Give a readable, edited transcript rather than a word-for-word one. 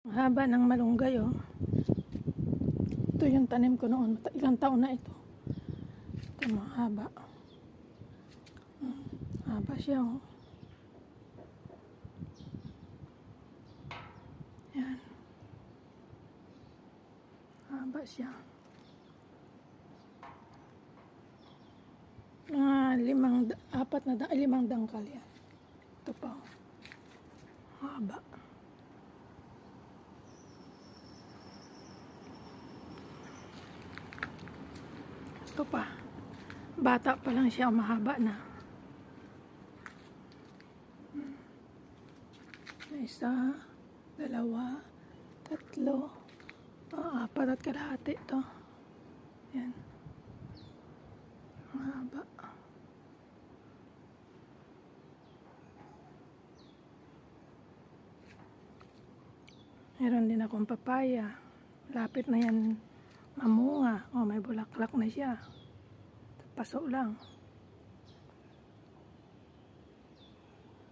Ang haba ng malunggay, oh. Ito yung tanim ko noon. Ilang taon na ito. Ito, mahaba. Haba siya, oh. Yan. Haba siya. Mga 5 dangkal yan. Ito pa, oh. Haba. Ito pa. Bata pa lang siya, mahaba na. Isa, 2, 3, 4 at kalahati ito. Yan. Mahaba. Meron din akong papaya. Lapit na yan mamunga. Oh, may bulaklak na siya. Paso lang.